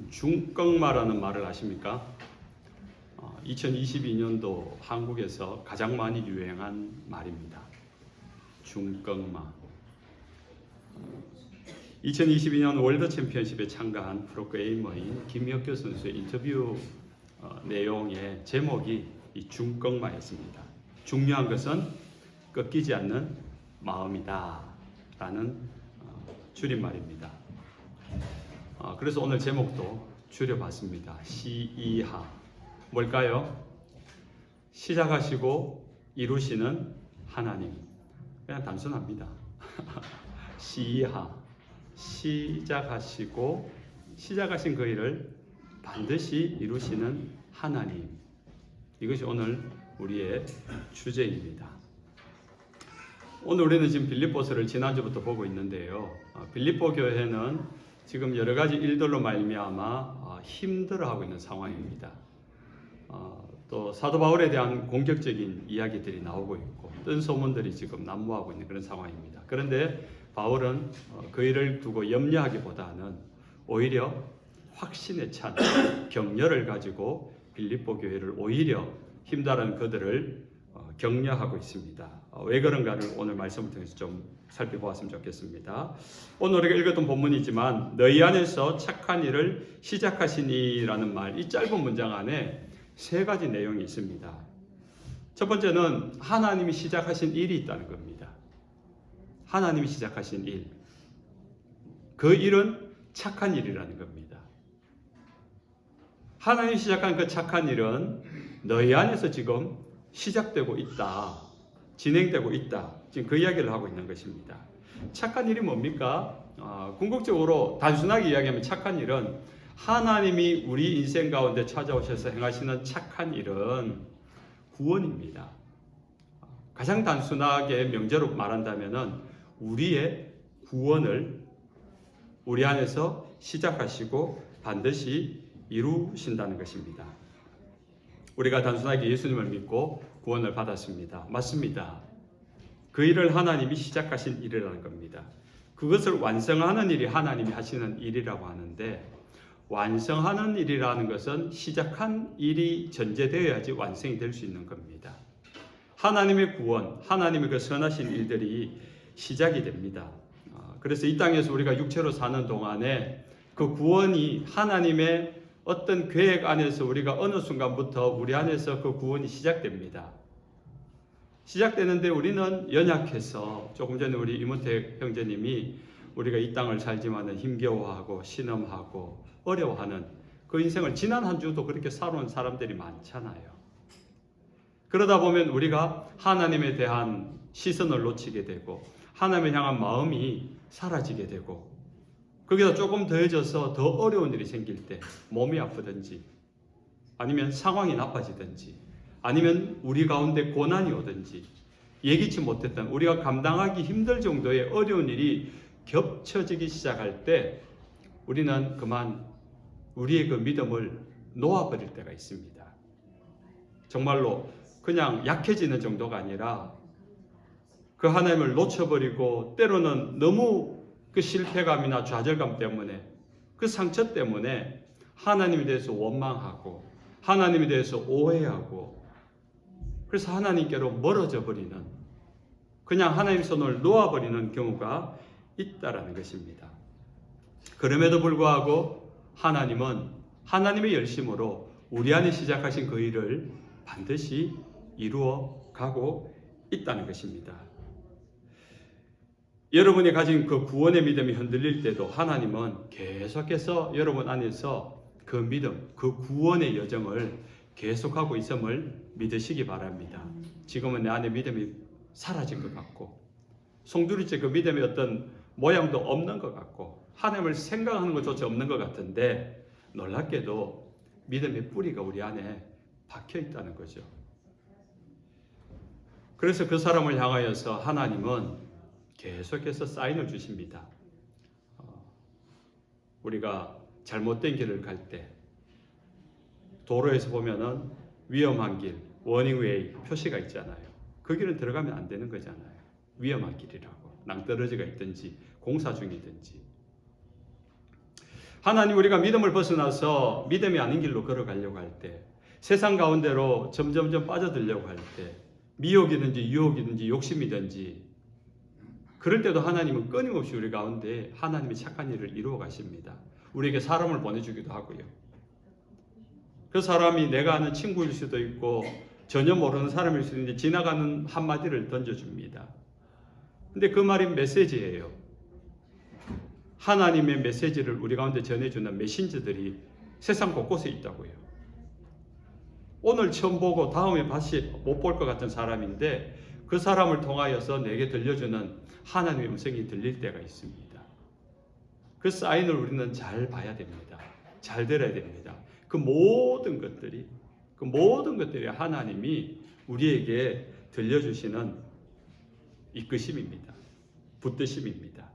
중껑마라는 말을 아십니까? 2022년도 한국에서 가장 많이 유행한 말입니다. 중껑마. 2022년 월드 챔피언십에 참가한 프로게이머인 김혁규 선수의 인터뷰 내용의 제목이 이 중껑마였습니다. 중요한 것은 꺾이지 않는 마음이다 라는 줄임말입니다. 그래서 오늘 제목도 줄여봤습니다. 시이하. 뭘까요? 시작하시고 이루시는 하나님. 그냥 단순합니다. 시이하. 시작하시고 시작하신 그 일을 반드시 이루시는 하나님. 이것이 오늘 우리의 주제입니다. 오늘 우리는 지금 빌립보서를 지난주부터 보고 있는데요. 빌립보 교회는 지금 여러 가지 일들로 말미암아 힘들어하고 있는 상황입니다. 또 사도 바울에 대한 공격적인 이야기들이 나오고 있고 뜬 소문들이 지금 난무하고 있는 그런 상황입니다. 그런데 바울은 그 일을 두고 염려하기보다는 오히려 확신에 찬 격려를 가지고 빌립보 교회를 오히려 힘다른 그들을 격려하고 있습니다. 왜 그런가를 오늘 말씀을 통해서 좀 살펴보았으면 좋겠습니다. 오늘 우리가 읽었던 본문이지만 너희 안에서 착한 일을 시작하시니라는 말, 이 짧은 문장 안에 세 가지 내용이 있습니다. 첫 번째는 하나님이 시작하신 일이 있다는 겁니다. 하나님이 시작하신 일. 그 일은 착한 일이라는 겁니다. 하나님이 시작한 그 착한 일은 너희 안에서 지금 시작되고 있다. 진행되고 있다. 지금 그 이야기를 하고 있는 것입니다. 착한 일이 뭡니까? 궁극적으로 단순하게 이야기하면 착한 일은 하나님이 우리 인생 가운데 찾아오셔서 행하시는 착한 일은 구원입니다. 가장 단순하게 명제로 말한다면 우리의 구원을 우리 안에서 시작하시고 반드시 이루신다는 것입니다. 우리가 단순하게 예수님을 믿고 구원을 받았습니다. 맞습니다. 그 일을 하나님이 시작하신 일이라는 겁니다. 그것을 완성하는 일이 하나님이 하시는 일이라고 하는데 완성하는 일이라는 것은 시작한 일이 전제되어야지 완성이 될 수 있는 겁니다. 하나님의 구원, 하나님의 그 선하신 일들이 시작이 됩니다. 그래서 이 땅에서 우리가 육체로 사는 동안에 그 구원이 하나님의 어떤 계획 안에서 우리가 어느 순간부터 우리 안에서 그 구원이 시작됩니다. 시작되는데 우리는 연약해서 조금 전에 우리 이문택 형제님이 우리가 이 땅을 살지만은 힘겨워하고 신음하고 어려워하는 그 인생을 지난 한 주도 그렇게 살아온 사람들이 많잖아요. 그러다 보면 우리가 하나님에 대한 시선을 놓치게 되고 하나님을 향한 마음이 사라지게 되고 거기다 조금 더해져서 더 어려운 일이 생길 때 몸이 아프든지 아니면 상황이 나빠지든지 아니면 우리 가운데 고난이 오든지 예기치 못했던 우리가 감당하기 힘들 정도의 어려운 일이 겹쳐지기 시작할 때 우리는 그만 우리의 그 믿음을 놓아버릴 때가 있습니다. 정말로 그냥 약해지는 정도가 아니라 그 하나님을 놓쳐버리고 때로는 너무 그 실패감이나 좌절감 때문에 그 상처 때문에 하나님에 대해서 원망하고 하나님에 대해서 오해하고 그래서 하나님께로 멀어져 버리는 그냥 하나님 손을 놓아버리는 경우가 있다라는 것입니다. 그럼에도 불구하고 하나님은 하나님의 열심으로 우리 안에 시작하신 그 일을 반드시 이루어 가고 있다는 것입니다. 여러분이 가진 그 구원의 믿음이 흔들릴 때도 하나님은 계속해서 여러분 안에서 그 믿음, 그 구원의 여정을 계속하고 있음을 믿으시기 바랍니다. 지금은 내 안에 믿음이 사라진 것 같고 송두리째 그 믿음의 어떤 모양도 없는 것 같고 하나님을 생각하는 것조차 없는 것 같은데 놀랍게도 믿음의 뿌리가 우리 안에 박혀 있다는 거죠. 그래서 그 사람을 향하여서 하나님은 계속해서 사인을 주십니다. 우리가 잘못된 길을 갈 때 도로에서 보면은 위험한 길, 워닝 웨이 표시가 있잖아요. 그 길은 들어가면 안 되는 거잖아요. 위험한 길이라고. 낭떠러지가 있든지 공사 중이든지. 하나님, 우리가 믿음을 벗어나서 믿음이 아닌 길로 걸어가려고 할 때, 세상 가운데로 점점점 빠져들려고 할 때, 미혹이든지 유혹이든지 욕심이든지, 그럴 때도 하나님은 끊임없이 우리 가운데 하나님의 착한 일을 이루어 가십니다. 우리에게 사람을 보내주기도 하고요. 그 사람이 내가 아는 친구일 수도 있고 전혀 모르는 사람일 수도 있는데 지나가는 한마디를 던져줍니다. 근데 그 말이 메시지예요. 하나님의 메시지를 우리 가운데 전해주는 메신저들이 세상 곳곳에 있다고요. 오늘 처음 보고 다음에 다시 못 볼 것 같은 사람인데 그 사람을 통하여서 내게 들려주는 하나님의 음성이 들릴 때가 있습니다. 그 사인을 우리는 잘 봐야 됩니다. 잘 들어야 됩니다. 그 모든 것들이 하나님이 우리에게 들려주시는 이끄심입니다. 붙드심입니다.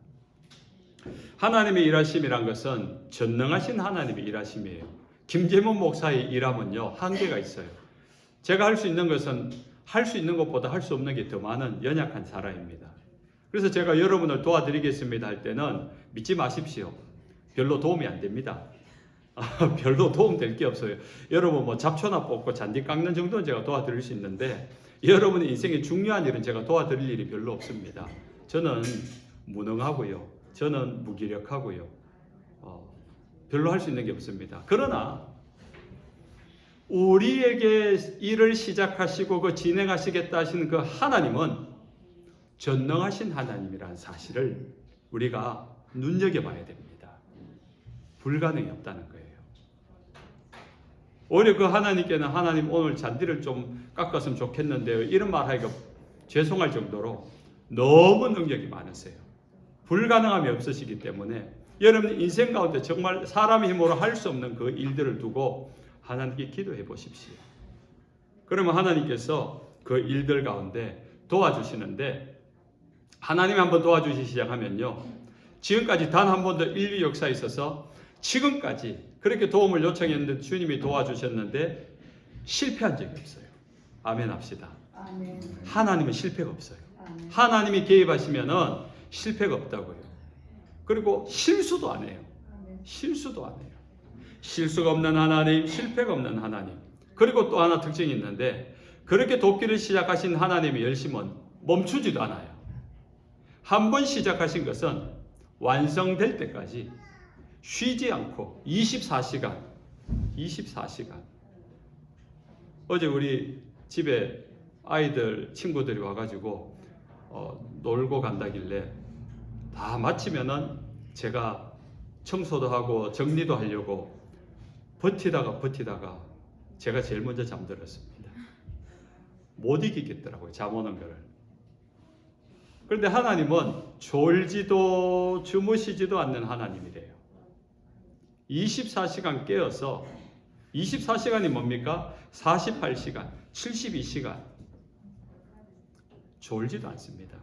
하나님의 일하심이란 것은 전능하신 하나님의 일하심이에요. 김재문 목사의 일함은요, 한계가 있어요. 제가 할 수 있는 것은 할 수 있는 것보다 할 수 없는 게 더 많은 연약한 사람입니다. 그래서 제가 여러분을 도와드리겠습니다 할 때는 믿지 마십시오. 별로 도움이 안 됩니다. 별로 도움 될 게 없어요. 여러분 뭐 잡초나 뽑고 잔디 깎는 정도는 제가 도와드릴 수 있는데 여러분의 인생에 중요한 일은 제가 도와드릴 일이 별로 없습니다. 저는 무능하고요. 저는 무기력하고요. 별로 할 수 있는 게 없습니다. 그러나 우리에게 일을 시작하시고 그 진행하시겠다 하시는 그 하나님은 전능하신 하나님이라는 사실을 우리가 눈여겨봐야 됩니다. 불가능이 없다는 거예요. 오히려 그 하나님께는 하나님 오늘 잔디를 좀 깎았으면 좋겠는데요. 이런 말 하기가 죄송할 정도로 너무 능력이 많으세요. 불가능함이 없으시기 때문에 여러분 인생 가운데 정말 사람의 힘으로 할 수 없는 그 일들을 두고 하나님께 기도해 보십시오. 그러면 하나님께서 그 일들 가운데 도와주시는데 하나님이 한번 도와주시기 시작하면요. 지금까지 단 한 번도 인류 역사에 있어서 지금까지 그렇게 도움을 요청했는데 주님이 도와주셨는데 실패한 적이 없어요. 아멘 합시다. 아멘. 하나님은 실패가 없어요. 아멘. 하나님이 개입하시면은 실패가 없다고요. 그리고 실수도 안 해요. 실수도 안 해요. 실수가 없는 하나님, 실패가 없는 하나님. 그리고 또 하나 특징이 있는데 그렇게 돕기를 시작하신 하나님의 열심은 멈추지도 않아요. 한 번 시작하신 것은 완성될 때까지 쉬지 않고 24시간 어제 우리 집에 아이들 친구들이 와가지고 놀고 간다길래 다 마치면은 제가 청소도 하고 정리도 하려고 버티다가 제가 제일 먼저 잠들었습니다. 못 이기겠더라고요. 잠 오는 거를. 그런데 하나님은 졸지도 주무시지도 않는 하나님이래요. 24시간 깨어서 24시간이 뭡니까? 48시간, 72시간 졸지도 않습니다.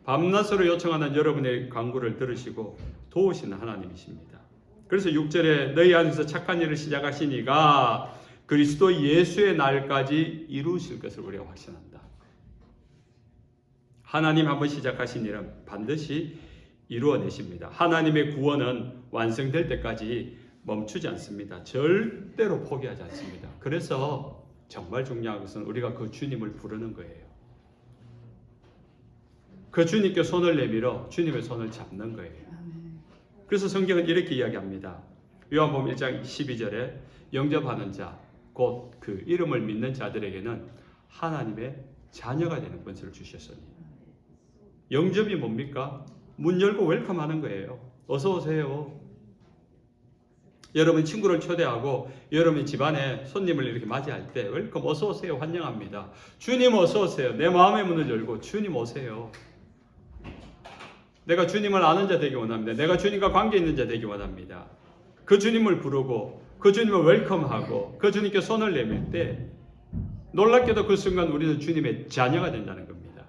밤낮으로 요청하는 여러분의 간구를 들으시고 도우시는 하나님이십니다. 그래서 6절에 너희 안에서 착한 일을 시작하시니가 그리스도 예수의 날까지 이루실 것을 우리가 확신한다. 하나님 한번 시작하신 일은 반드시 이루어내십니다. 하나님의 구원은 완성될 때까지 멈추지 않습니다. 절대로 포기하지 않습니다. 그래서 정말 중요한 것은 우리가 그 주님을 부르는 거예요. 그 주님께 손을 내밀어 주님의 손을 잡는 거예요. 그래서 성경은 이렇게 이야기합니다. 요한복음 1장 12절에 영접하는 자, 곧 그 이름을 믿는 자들에게는 하나님의 자녀가 되는 권세를 주셨으니. 영접이 뭡니까? 문 열고 웰컴하는 거예요. 어서 오세요. 여러분 친구를 초대하고 여러분 집안에 손님을 이렇게 맞이할 때 웰컴 어서 오세요 환영합니다. 주님 어서 오세요. 내 마음의 문을 열고 주님 오세요. 내가 주님을 아는 자 되기 원합니다. 내가 주님과 관계 있는 자 되기 원합니다. 그 주님을 부르고 그 주님을 웰컴하고 그 주님께 손을 내밀 때 놀랍게도 그 순간 우리는 주님의 자녀가 된다는 겁니다.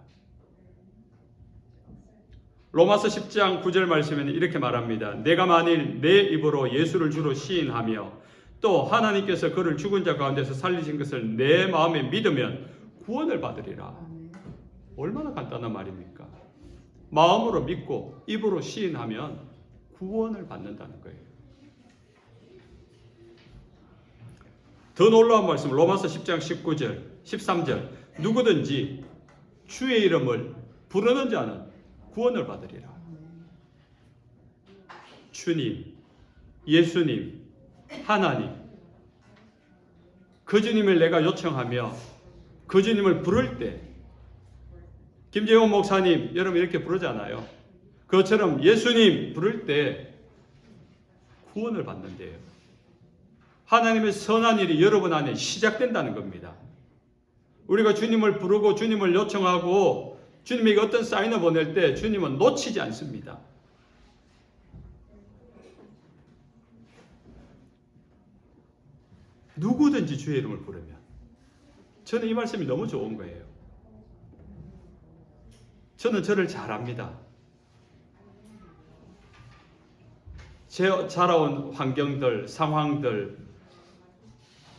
로마서 10장 9절 말씀에는 이렇게 말합니다. 내가 만일 내 입으로 예수를 주로 시인하며 또 하나님께서 그를 죽은 자 가운데서 살리신 것을 내 마음에 믿으면 구원을 받으리라. 얼마나 간단한 말입니까? 마음으로 믿고 입으로 시인하면 구원을 받는다는 거예요. 더 놀라운 말씀 로마서 10장 19절 13절 누구든지 주의 이름을 부르는 자는 구원을 받으리라. 주님, 예수님, 하나님, 그 주님을 내가 요청하며 그 주님을 부를 때, 김재원 목사님 여러분 이렇게 부르잖아요. 그것처럼 예수님 부를 때 구원을 받는데요. 하나님의 선한 일이 여러분 안에 시작된다는 겁니다. 우리가 주님을 부르고 주님을 요청하고 주님에게 어떤 사인을 보낼 때 주님은 놓치지 않습니다. 누구든지 주의 이름을 부르면, 저는 이 말씀이 너무 좋은 거예요. 저는 저를 잘 압니다. 제 자라온 환경들, 상황들,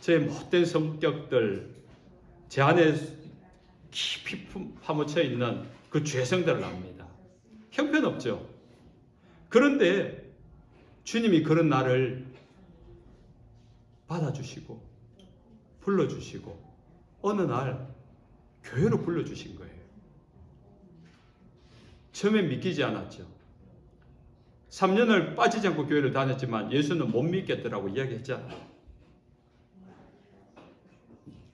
제 못된 성격들, 제 안에 깊이 파묻혀 있는 그 죄성들을 압니다. 형편없죠. 그런데 주님이 그런 나를 받아주시고 불러주시고 어느 날 교회로 불러주신 거예요. 처음엔 믿기지 않았죠. 3년을 빠지지 않고 교회를 다녔지만 예수는 못 믿겠더라고 이야기했잖아요.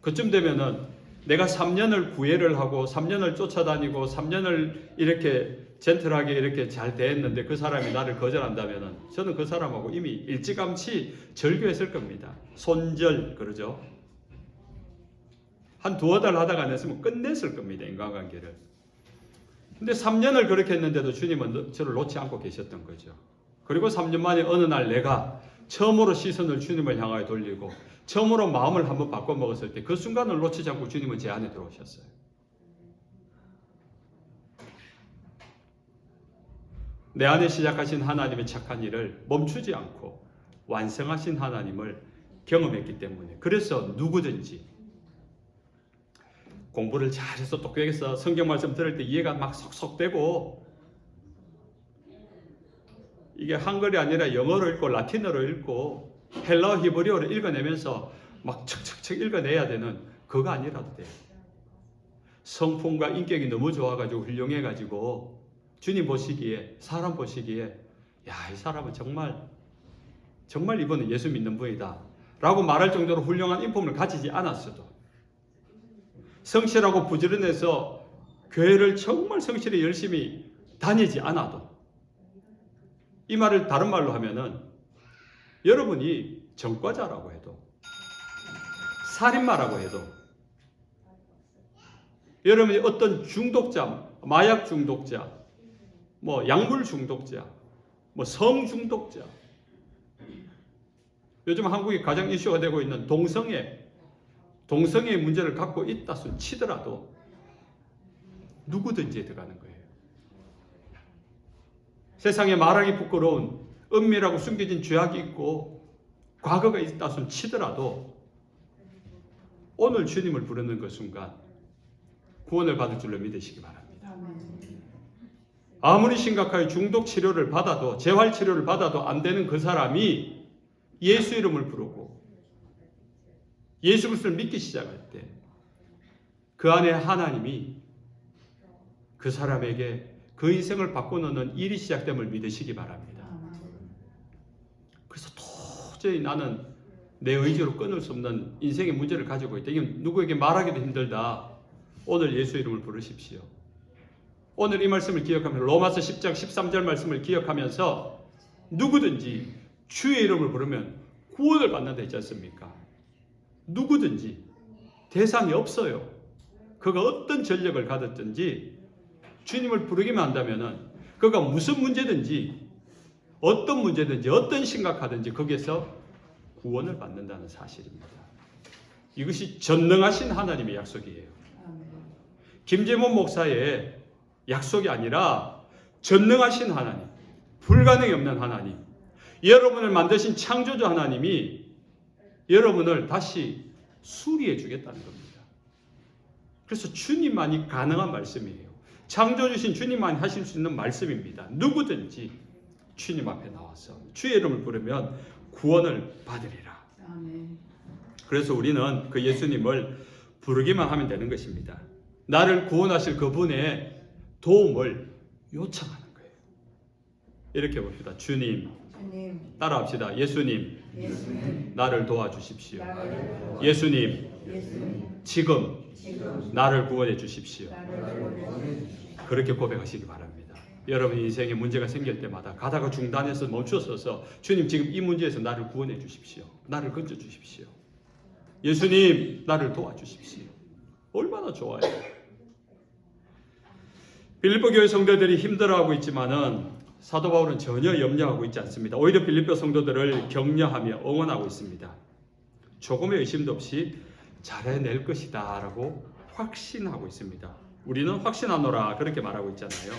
그쯤 되면은 내가 3년을 구애를 하고 3년을 쫓아다니고 3년을 이렇게 젠틀하게 이렇게 잘 대했는데 그 사람이 나를 거절한다면은 저는 그 사람하고 이미 일찌감치 절교했을 겁니다. 손절 그러죠. 한 두어 달 하다가 안 했으면 끝냈을 겁니다. 인간관계를. 근데 3년을 그렇게 했는데도 주님은 저를 놓지 않고 계셨던 거죠. 그리고 3년 만에 어느 날 내가 처음으로 시선을 주님을 향하여 돌리고 처음으로 마음을 한번 바꿔 먹었을 때 그 순간을 놓치지 않고 주님은 제 안에 들어오셨어요. 내 안에 시작하신 하나님의 착한 일을 멈추지 않고 완성하신 하나님을 경험했기 때문에, 그래서 누구든지 공부를 잘해서 똑똑해서 성경 말씀 들을 때 이해가 막 속속 되고, 이게 한글이 아니라 영어로 읽고 라틴어로 읽고 헬라어 히브리어로 읽어내면서 막 척척척 읽어내야 되는 그거 아니라도 돼요. 성품과 인격이 너무 좋아가지고 훌륭해가지고 주님 보시기에, 사람 보시기에 야, 이 사람은 정말 이분은 예수 믿는 분이다 라고 말할 정도로 훌륭한 인품을 가지지 않았어도, 성실하고 부지런해서 교회를 정말 성실히 열심히 다니지 않아도, 이 말을 다른 말로 하면은 여러분이 전과자라고 해도, 살인마라고 해도, 여러분이 어떤 중독자, 마약 중독자, 뭐 약물 중독자, 뭐 성 중독자, 요즘 한국이 가장 이슈가 되고 있는 동성애의 문제를 갖고 있다 손 치더라도 누구든지 들어가는 거예요. 세상에 말하기 부끄러운 은밀하고 숨겨진 죄악이 있고 과거가 있다 손 치더라도 오늘 주님을 부르는 그 순간 구원을 받을 줄로 믿으시기 바랍니다. 아무리 심각하게 중독 치료를 받아도, 재활 치료를 받아도 안 되는 그 사람이 예수 이름을 부르고 예수 그리스도를 믿기 시작할 때 그 안에 하나님이 그 사람에게 그 인생을 바꿔놓는 일이 시작됨을 믿으시기 바랍니다. 그래서 도저히 나는 내 의지로 끊을 수 없는 인생의 문제를 가지고 있다, 이게 누구에게 말하기도 힘들다, 오늘 예수 이름을 부르십시오. 오늘 이 말씀을 기억하면서 로마서 10장 13절 말씀을 기억하면서 누구든지 주의 이름을 부르면 구원을 받는다 했지 않습니까? 누구든지 대상이 없어요. 그가 어떤 전력을 가졌든지 주님을 부르기만 한다면은 그가 무슨 문제든지 어떤 문제든지 어떤 심각하든지 거기에서 구원을 받는다는 사실입니다. 이것이 전능하신 하나님의 약속이에요. 김재문 목사의 약속이 아니라 전능하신 하나님, 불가능이 없는 하나님, 여러분을 만드신 창조주 하나님이 여러분을 다시 수리해 주겠다는 겁니다. 그래서 주님만이 가능한 말씀이에요. 창조주신 주님만이 하실 수 있는 말씀입니다. 누구든지 주님 앞에 나와서 주의 이름을 부르면 구원을 받으리라. 아멘. 그래서 우리는 그 예수님을 부르기만 하면 되는 것입니다. 나를 구원하실 그분의 도움을 요청하는 거예요. 이렇게 봅시다. 주님, 따라합시다. 예수님, 나를 도와주십시오. 예수님, 지금 나를 구원해 주십시오. 그렇게 고백하시기 바랍니다. 여러분 인생에 문제가 생길 때마다 가다가 중단해서 멈추어서서 주님 지금 이 문제에서 나를 구원해 주십시오. 나를 건져 주십시오. 예수님 나를 도와주십시오. 얼마나 좋아요. 빌립보 교회 성도들이 힘들어하고 있지만은 사도 바울은 전혀 염려하고 있지 않습니다. 오히려 빌립보 성도들을 격려하며 응원하고 있습니다. 조금의 의심도 없이 잘해낼 것이다 라고 확신하고 있습니다. 우리는 확신하노라 그렇게 말하고 있잖아요.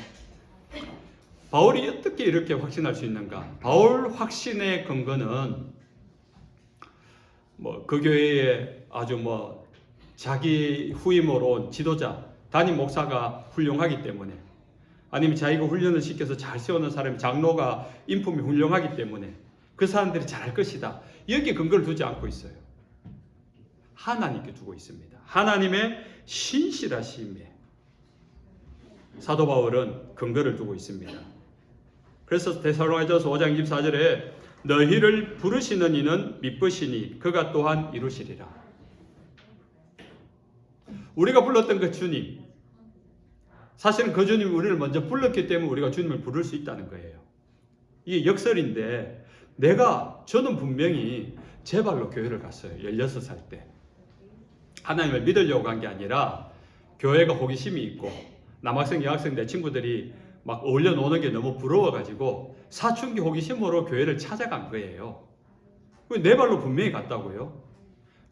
바울이 어떻게 이렇게 확신할 수 있는가? 바울 확신의 근거는 그 교회에 아주 자기 후임으로 온 지도자, 담임 목사가 훌륭하기 때문에, 아니면 자기가 훈련을 시켜서 잘 세우는 사람이 장로가 인품이 훌륭하기 때문에 그 사람들이 잘할 것이다. 여기에 근거를 두지 않고 있어요. 하나님께 두고 있습니다. 하나님의 신실하심에 사도 바울은 근거를 두고 있습니다. 그래서 데살로니가전서 5장 24절에 너희를 부르시는 이는 미쁘시니 그가 또한 이루시리라. 우리가 불렀던 그 주님, 사실은 그 주님이 우리를 먼저 불렀기 때문에 우리가 주님을 부를 수 있다는 거예요. 이게 역설인데 저는 분명히 제 발로 교회를 갔어요. 16살 때. 하나님을 믿으려고 간 게 아니라 교회가 호기심이 있고 남학생, 여학생 내 친구들이 막 어울려 노는 게 너무 부러워가지고 사춘기 호기심으로 교회를 찾아간 거예요. 내 발로 분명히 갔다고요.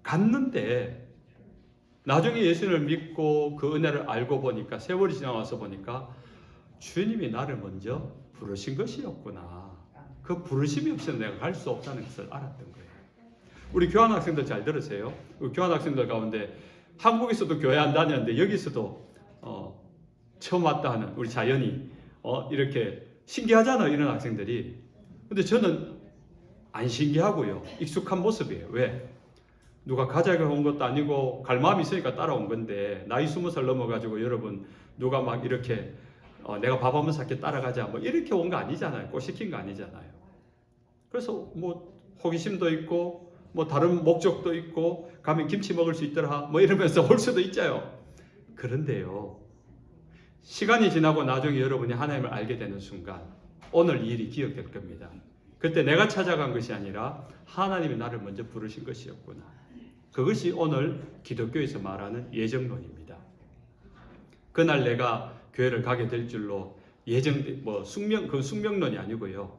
갔는데 나중에 예수님을 믿고 그 은혜를 알고 보니까 세월이 지나와서 보니까 주님이 나를 먼저 부르신 것이었구나. 그 부르심이 없이는 내가 갈 수 없다는 것을 알았던 거예요. 우리 교환학생들 잘 들으세요. 우리 교환학생들 가운데 한국에서도 교회 안 다녔는데 여기서도 처음 왔다 하는 우리 자연이 이렇게 신기하잖아요. 이런 학생들이. 근데 저는 안 신기하고요. 익숙한 모습이에요. 왜? 누가 가자고 온 것도 아니고 갈 마음이 있으니까 따라온 건데 나이 20살 넘어가지고 여러분 누가 막 이렇게 내가 밥 한번 살게 따라가자 이렇게 온 거 아니잖아요. 꼬시킨 거 아니잖아요. 그래서 호기심도 있고 다른 목적도 있고 가면 김치 먹을 수 있더라 이러면서 올 수도 있잖아요. 그런데요, 시간이 지나고 나중에 여러분이 하나님을 알게 되는 순간 오늘 이 일이 기억될 겁니다. 그때 내가 찾아간 것이 아니라 하나님이 나를 먼저 부르신 것이었구나. 그것이 오늘 기독교에서 말하는 예정론입니다. 그날 내가 교회를 가게 될 줄로 그건 숙명론이 아니고요.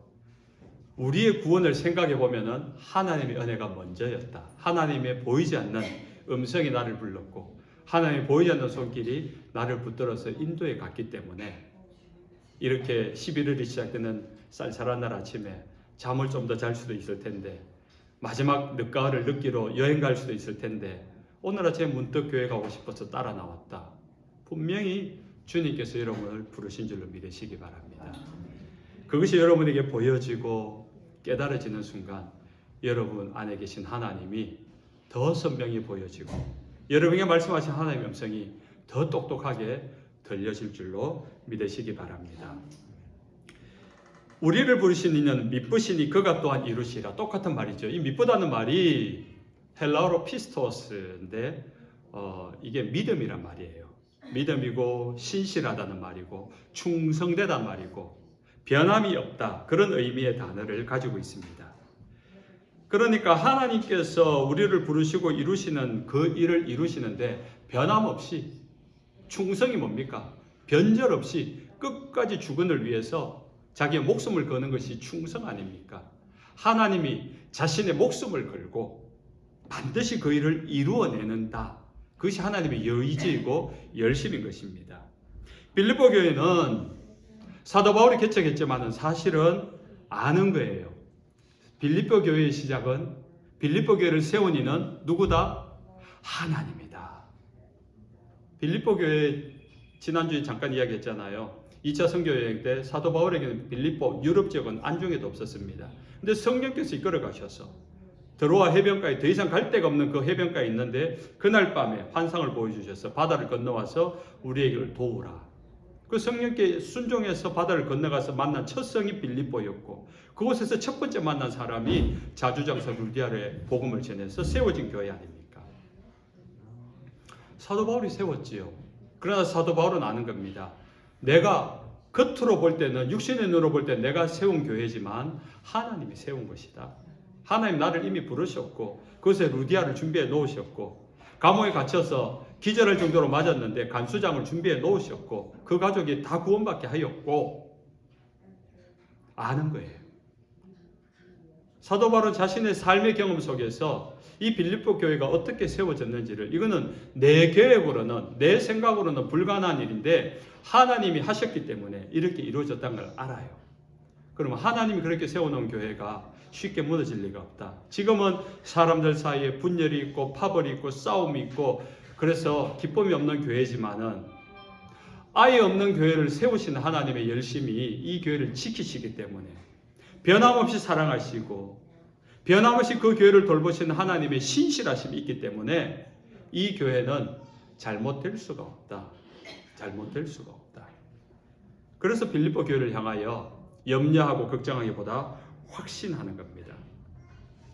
우리의 구원을 생각해 보면은 하나님의 은혜가 먼저였다. 하나님의 보이지 않는 음성이 나를 불렀고 하나님의 보이지 않는 손길이 나를 붙들어서 인도에 갔기 때문에 이렇게 11월이 시작되는 쌀쌀한 날 아침에 잠을 좀 더 잘 수도 있을 텐데 마지막 늦가을을 느끼러 여행 갈 수도 있을 텐데 오늘 아침에 문득 교회 가고 싶어서 따라 나왔다. 분명히 주님께서 여러분을 부르신 줄로 믿으시기 바랍니다. 그것이 여러분에게 보여지고 깨달아지는 순간 여러분 안에 계신 하나님이 더 선명히 보여지고 여러분에게 말씀하신 하나님의 음성이 더 똑똑하게 들려질 줄로 믿으시기 바랍니다. 우리를 부르신 이는 미쁘시니 그가 또한 이루시라. 똑같은 말이죠. 이 미쁘다는 말이 헬라어로 피스토스인데 이게 믿음이란 말이에요. 믿음이고 신실하다는 말이고 충성되다는 말이고 변함이 없다. 그런 의미의 단어를 가지고 있습니다. 그러니까 하나님께서 우리를 부르시고 이루시는 그 일을 이루시는데 변함없이 충성이 뭡니까? 변절 없이 끝까지 주권을 위해서 자기의 목숨을 거는 것이 충성 아닙니까? 하나님이 자신의 목숨을 걸고 반드시 그 일을 이루어내는다. 그것이 하나님의 의지이고 열심인 것입니다. 빌립보 교회는 사도 바울이 개척했지만 사실은 아는 거예요. 빌립보 교회의 시작은 빌립보 교회를 세운 이는 누구다? 하나님이다. 빌립보 교회 지난주에 잠깐 이야기했잖아요. 2차 선교 여행 때 사도 바울에게는 빌립보 유럽 지역은 안중에도 없었습니다. 근데 성령께서 이끌어 가셔서 드로아 해변가에 더 이상 갈 데가 없는 그 해변가에 있는데 그날 밤에 환상을 보여주셔서 바다를 건너와서 우리에게 도우라. 그 성령께 순종해서 바다를 건너가서 만난 첫 성이 빌립보였고 그곳에서 첫 번째 만난 사람이 자주장사 루디아의 복음을 전해서 세워진 교회 아닙니까? 사도 바울이 세웠지요. 그러나 사도 바울은 아는 겁니다. 내가 겉으로 볼 때는 육신의 눈으로 볼 때 내가 세운 교회지만 하나님이 세운 것이다. 하나님 나를 이미 부르셨고 그것에 루디아를 준비해 놓으셨고 감옥에 갇혀서 기절할 정도로 맞았는데 간수장을 준비해 놓으셨고 그 가족이 다 구원받게 하였고 아는 거예요. 사도 바울은 자신의 삶의 경험 속에서 이 빌립보 교회가 어떻게 세워졌는지를 이거는 내 계획으로는 내 생각으로는 불가능한 일인데 하나님이 하셨기 때문에 이렇게 이루어졌다는 걸 알아요. 그러면 하나님이 그렇게 세워놓은 교회가 쉽게 무너질 리가 없다. 지금은 사람들 사이에 분열이 있고 파벌이 있고 싸움이 있고 그래서 기쁨이 없는 교회지만은 아예 없는 교회를 세우시는 하나님의 열심이 이 교회를 지키시기 때문에 변함없이 사랑하시고 변함없이 그 교회를 돌보시는 하나님의 신실하심이 있기 때문에 이 교회는 잘못될 수가 없다. 잘못될 수가 없다. 그래서 빌립보 교회를 향하여 염려하고 걱정하기보다 확신하는 겁니다.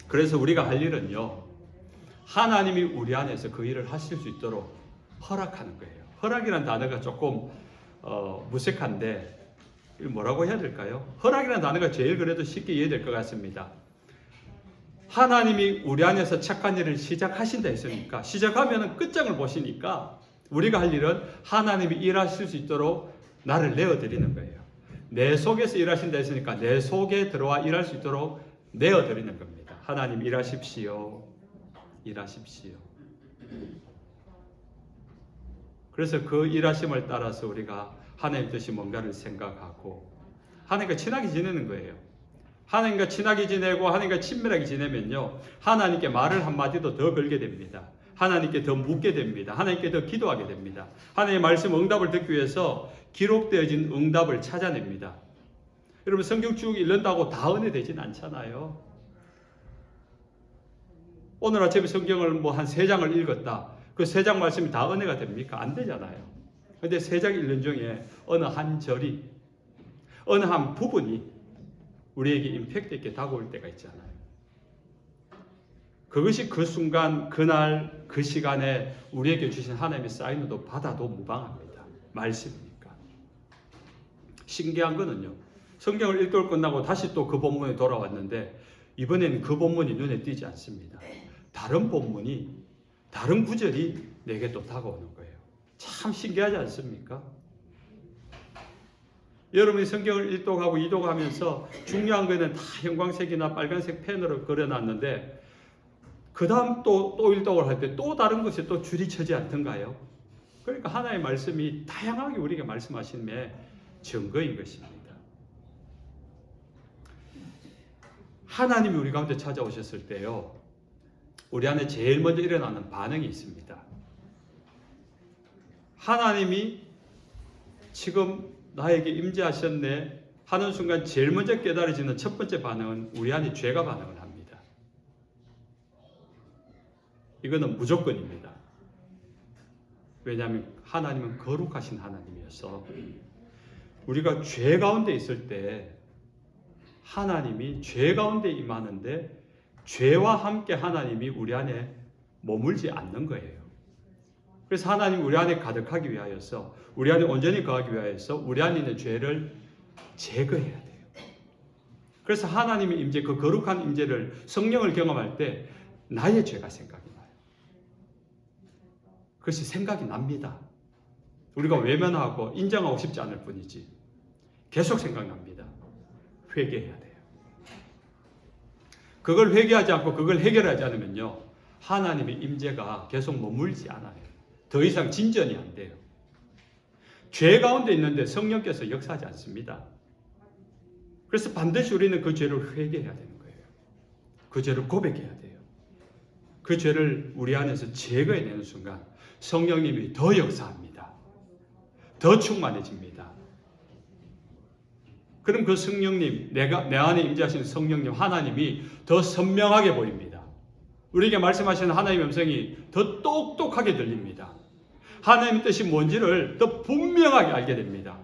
그래서 우리가 할 일은요. 하나님이 우리 안에서 그 일을 하실 수 있도록 허락하는 거예요. 허락이라는 단어가 조금 무색한데 뭐라고 해야 될까요? 허락이라는 단어가 제일 그래도 쉽게 이해될 것 같습니다. 하나님이 우리 안에서 착한 일을 시작하신다 했으니까 시작하면 끝장을 보시니까 우리가 할 일은 하나님이 일하실 수 있도록 나를 내어드리는 거예요. 내 속에서 일하신다 했으니까 내 속에 들어와 일할 수 있도록 내어드리는 겁니다. 하나님 일하십시오. 일하십시오. 그래서 그 일하심을 따라서 우리가 하나님 뜻이 뭔가를 생각하고 하나님과 친하게 지내는 거예요. 하나님과 친하게 지내고 하나님과 친밀하게 지내면요. 하나님께 말을 한마디도 더 걸게 됩니다. 하나님께 더 묻게 됩니다. 하나님께 더 기도하게 됩니다. 하나님의 말씀 응답을 듣기 위해서 기록되어진 응답을 찾아냅니다. 여러분 성경 쭉 읽는다고 다 은혜 되진 않잖아요. 오늘 아침에 성경을 뭐 한 3장을 읽었다. 그 3장 말씀이 다 은혜가 됩니까? 안 되잖아요. 근데 3장 읽는 중에 어느 한 절이 어느 한 부분이 우리에게 임팩트 있게 다가올 때가 있잖아요. 그것이 그 순간, 그날, 그 시간에 우리에게 주신 하나님의 사인도 받아도 무방합니다. 말씀이니까. 신기한 거는요. 성경을 읽고 끝나고 다시 또 그 본문에 돌아왔는데 이번에는 그 본문이 눈에 띄지 않습니다. 다른 본문이, 다른 구절이 내게 또 다가오는 거예요. 참 신기하지 않습니까? 여러분이 성경을 일독하고 이독하면서 중요한 거는 다 형광색이나 빨간색 펜으로 그려놨는데 그 다음 또 일독을 할 때 또 다른 것이 또 줄이 쳐지 않던가요? 그러니까 하나님의 말씀이 다양하게 우리에게 말씀하심의 증거인 것입니다. 하나님이 우리 가운데 찾아오셨을 때요. 우리 안에 제일 먼저 일어나는 반응이 있습니다. 하나님이 지금 나에게 임재하셨네 하는 순간 제일 먼저 깨달아지는 첫 번째 반응은 우리 안에 죄가 반응을 합니다. 이거는 무조건입니다. 왜냐하면 하나님은 거룩하신 하나님이어서 우리가 죄 가운데 있을 때 하나님이 죄 가운데 임하는데 죄와 함께 하나님이 우리 안에 머물지 않는 거예요. 그래서 하나님 우리 안에 가득하기 위하여서 우리 안에 온전히 거하기 위하여서 우리 안에 있는 죄를 제거해야 돼요. 그래서 하나님의 임재, 그 거룩한 임재를 성령을 경험할 때 나의 죄가 생각이 나요. 그것이 생각이 납니다. 우리가 외면하고 인정하고 싶지 않을 뿐이지 계속 생각납니다. 회개해야 돼요. 그걸 회개하지 않고 그걸 해결하지 않으면요 하나님의 임재가 계속 머물지 않아요. 더 이상 진전이 안 돼요. 죄 가운데 있는데 성령께서 역사하지 않습니다. 그래서 반드시 우리는 그 죄를 회개해야 되는 거예요. 그 죄를 고백해야 돼요. 그 죄를 우리 안에서 제거해내는 순간 성령님이 더 역사합니다. 더 충만해집니다. 그럼 그 성령님, 내 안에 임재하시는 성령님 하나님이 더 선명하게 보입니다. 우리에게 말씀하시는 하나님의 음성이 더 똑똑하게 들립니다. 하나님의 뜻이 뭔지를 더 분명하게 알게 됩니다.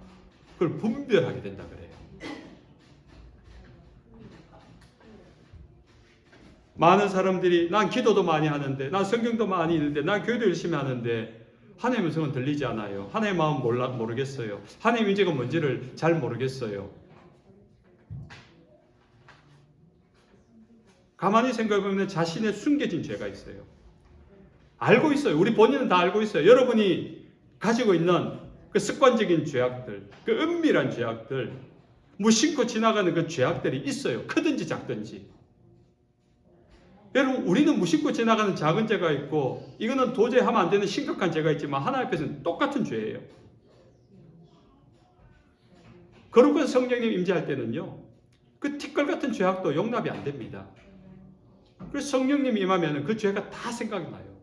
그걸 분별하게 된다 그래요. 많은 사람들이 난 기도도 많이 하는데, 난 성경도 많이 읽는데, 난 교회도 열심히 하는데 하나님의 음성은 들리지 않아요. 하나님의 마음 모르겠어요. 하나님의 임재가 뭔지를 잘 모르겠어요. 가만히 생각해보면 자신의 숨겨진 죄가 있어요. 알고 있어요. 우리 본인은 다 알고 있어요. 여러분이 가지고 있는 그 습관적인 죄악들, 그 은밀한 죄악들, 무심코 지나가는 그 죄악들이 있어요. 크든지 작든지. 여러분, 우리는 무심코 지나가는 작은 죄가 있고, 이거는 도저히 하면 안 되는 심각한 죄가 있지만 하나님 앞에서는 똑같은 죄예요. 그러고 성령님 임재할 때는요, 그 티끌 같은 죄악도 용납이 안 됩니다. 그래서 성령님이 임하면 그 죄가 다 생각이 나요.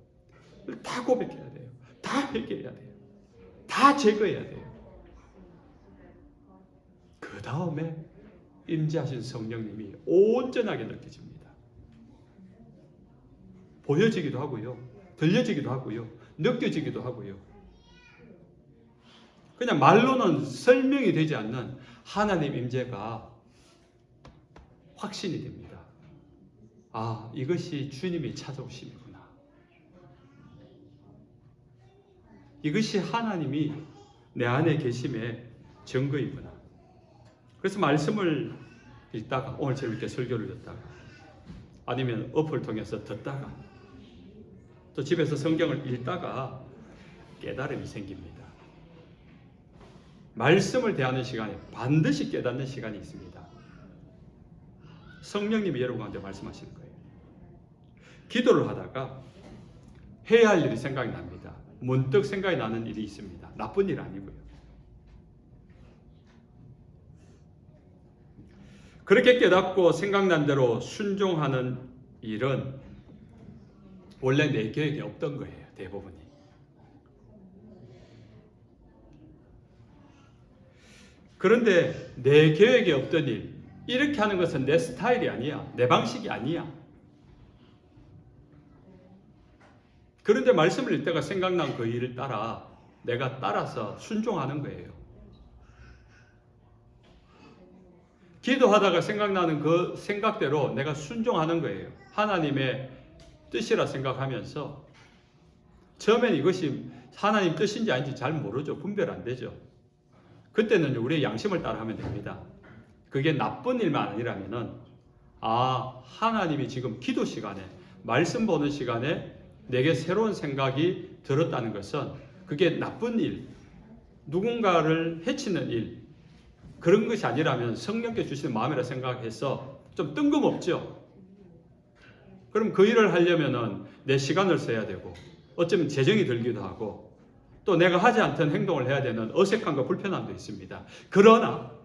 다 고백해야 돼요. 다 회개해야 돼요. 다 제거해야 돼요. 그 다음에 임재하신 성령님이 온전하게 느껴집니다. 보여지기도 하고요. 들려지기도 하고요. 느껴지기도 하고요. 그냥 말로는 설명이 되지 않는 하나님 임재가 확신이 됩니다. 아, 이것이 주님이 찾아오심이구나. 이것이 하나님이 내 안에 계심의 증거이구나. 그래서 말씀을 읽다가, 오늘 재밌게 설교를 듣다가, 아니면 어플을 통해서 듣다가, 또 집에서 성경을 읽다가 깨달음이 생깁니다. 말씀을 대하는 시간에 반드시 깨닫는 시간이 있습니다. 성령님이 여러분한테 말씀하시는 거예요. 기도를 하다가 해야 할 일이 생각이 납니다. 문득 생각이 나는 일이 있습니다. 나쁜 일 아니고요. 그렇게 깨닫고 생각난 대로 순종하는 일은 원래 내 계획에 없던 거예요. 대부분이. 그런데 내 계획에 없던 일, 이렇게 하는 것은 내 스타일이 아니야. 내 방식이 아니야. 그런데 말씀을 읽다가 생각난 그 일을 따라 내가 따라서 순종하는 거예요. 기도하다가 생각나는 그 생각대로 내가 순종하는 거예요. 하나님의 뜻이라 생각하면서 처음엔 이것이 하나님 뜻인지 아닌지 잘 모르죠. 분별 안 되죠. 그때는 우리의 양심을 따라하면 됩니다. 그게 나쁜 일만 아니라면은, 아, 하나님이 지금 기도 시간에, 말씀 보는 시간에 내게 새로운 생각이 들었다는 것은 그게 나쁜 일, 누군가를 해치는 일, 그런 것이 아니라면 성령께 주시는 마음이라 생각해서 좀 뜬금없죠. 그럼 그 일을 하려면은 내 시간을 써야 되고, 어쩌면 재정이 들기도 하고, 또 내가 하지 않던 행동을 해야 되는 어색함과 불편함도 있습니다. 그러나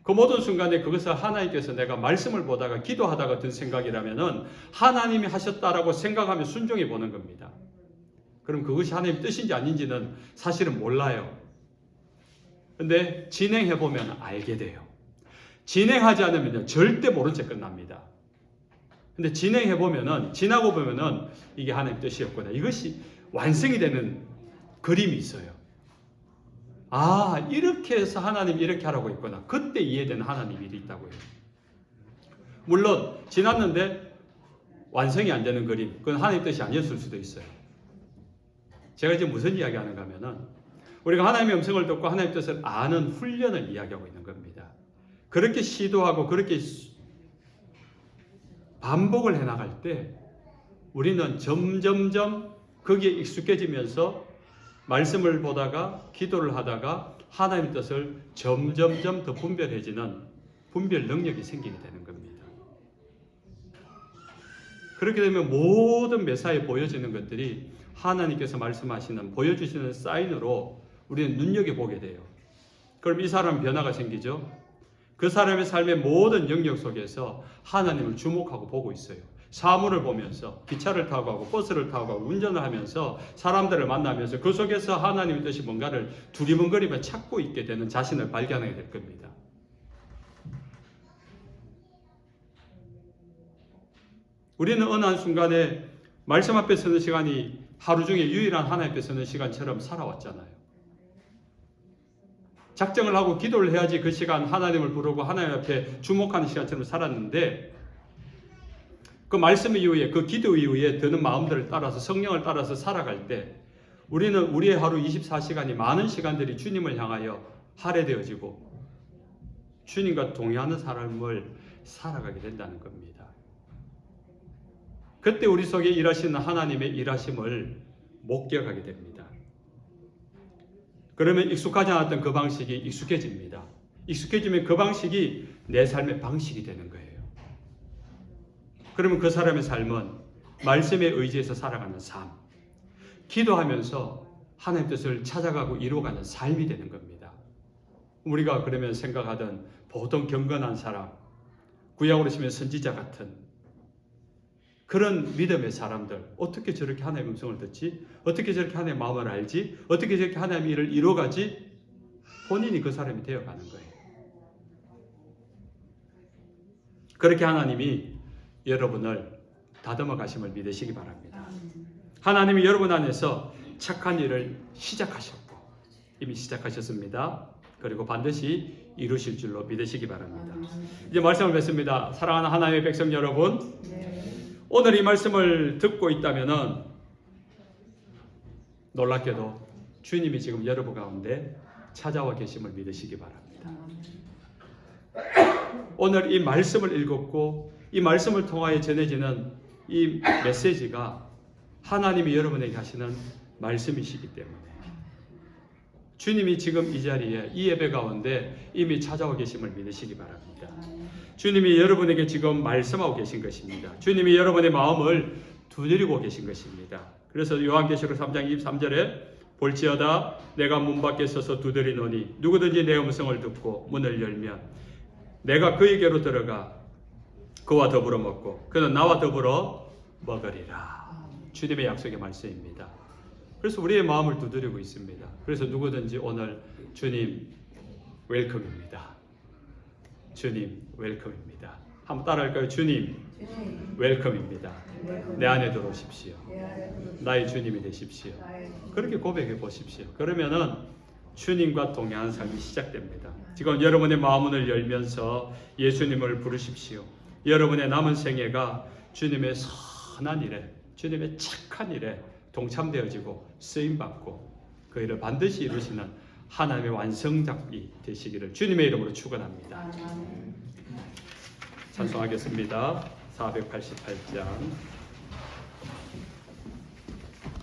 그 모든 순간에 그것을 하나님께서 내가 말씀을 보다가 기도하다가 든 생각이라면은 하나님이 하셨다라고 생각하며 순종해 보는 겁니다. 그럼 그것이 하나님 뜻인지 아닌지는 사실은 몰라요. 근데 진행해 보면 알게 돼요. 진행하지 않으면 절대 모른 채 끝납니다. 근데 진행해 보면은, 지나고 보면은 이게 하나님 뜻이었구나. 이것이 완성이 되는 그림이 있어요. 아, 이렇게 해서 하나님 이렇게 하라고 했구나. 그때 이해되는 하나님 일이 있다고요. 물론 지났는데 완성이 안 되는 그림, 그건 하나님 뜻이 아니었을 수도 있어요. 제가 지금 무슨 이야기 하는가 하면은, 우리가 하나님의 음성을 듣고 하나님의 뜻을 아는 훈련을 이야기하고 있는 겁니다. 그렇게 시도하고 그렇게 반복을 해나갈 때 우리는 점점점 거기에 익숙해지면서 말씀을 보다가 기도를 하다가 하나님의 뜻을 점점점 더 분별해지는 분별 능력이 생기게 되는 겁니다. 그렇게 되면 모든 매사에 보여지는 것들이 하나님께서 말씀하시는, 보여주시는 사인으로 우리는 눈여겨보게 돼요. 그럼 이 사람은 변화가 생기죠. 그 사람의 삶의 모든 영역 속에서 하나님을 주목하고 보고 있어요. 사물을 보면서, 기차를 타고 가고 버스를 타고 가고 운전을 하면서 사람들을 만나면서 그 속에서 하나님의 뜻이 뭔가를 두리번거리며 찾고 있게 되는 자신을 발견하게 될 겁니다. 우리는 어느 한순간에 말씀 앞에 서는 시간이 하루 중에 유일한 하나님 앞에 서는 시간처럼 살아왔잖아요. 작정을 하고 기도를 해야지 그 시간 하나님을 부르고 하나님 앞에 주목하는 시간처럼 살았는데, 그 말씀 이후에, 그 기도 이후에 드는 마음들을 따라서, 성령을 따라서 살아갈 때 우리는 우리의 하루 24시간이 많은 시간들이 주님을 향하여 할애되어지고 주님과 동의하는 삶을 살아가게 된다는 겁니다. 그때 우리 속에 일하시는 하나님의 일하심을 목격하게 됩니다. 그러면 익숙하지 않았던 그 방식이 익숙해집니다. 익숙해지면 그 방식이 내 삶의 방식이 되는 거예요. 그러면 그 사람의 삶은 말씀에 의지해서 살아가는 삶, 기도하면서 하나님 뜻을 찾아가고 이루어가는 삶이 되는 겁니다. 우리가 그러면 생각하던 보통 경건한 사람, 구약으로 치면 선지자 같은 그런 믿음의 사람들, 어떻게 저렇게 하나님의 음성을 듣지? 어떻게 저렇게 하나님의 마음을 알지? 어떻게 저렇게 하나님의 일을 이루어가지? 본인이 그 사람이 되어가는 거예요. 그렇게 하나님이 여러분을 다듬어 가심을 믿으시기 바랍니다. 하나님이 여러분 안에서 착한 일을 시작하셨고 이미 시작하셨습니다. 그리고 반드시 이루실 줄로 믿으시기 바랍니다. 이제 말씀을 뵙습니다. 사랑하는 하나님의 백성 여러분, 오늘 이 말씀을 듣고 있다면은 놀랍게도 주님이 지금 여러분 가운데 찾아와 계심을 믿으시기 바랍니다. 오늘 이 말씀을 읽었고 이 말씀을 통하여 전해지는 이 메시지가 하나님이 여러분에게 하시는 말씀이시기 때문에 주님이 지금 이 자리에 이 예배 가운데 이미 찾아와 계심을 믿으시기 바랍니다. 주님이 여러분에게 지금 말씀하고 계신 것입니다. 주님이 여러분의 마음을 두드리고 계신 것입니다. 그래서 요한계시록 3장 23절에 볼지어다 내가 문 밖에 서서 두드리노니 누구든지 내 음성을 듣고 문을 열면 내가 그에게로 들어가 그와 더불어 먹고 그는 나와 더불어 먹으리라. 주님의 약속의 말씀입니다. 그래서 우리의 마음을 두드리고 있습니다. 그래서 누구든지 오늘 주님 웰컴입니다. 주님 웰컴입니다. 한번 따라할까요? 주님 웰컴입니다. 내 안에 들어오십시오. 나의 주님이 되십시오. 그렇게 고백해 보십시오. 그러면은 주님과 동행하는 삶이 시작됩니다. 지금 여러분의 마음문을 열면서 예수님을 부르십시오. 여러분의 남은 생애가 주님의 선한 일에, 주님의 착한 일에 동참되어지고 쓰임받고 그 일을 반드시 이루시는 하나님의 완성작이 되시기를 주님의 이름으로 축원합니다. 찬송하겠습니다. 488장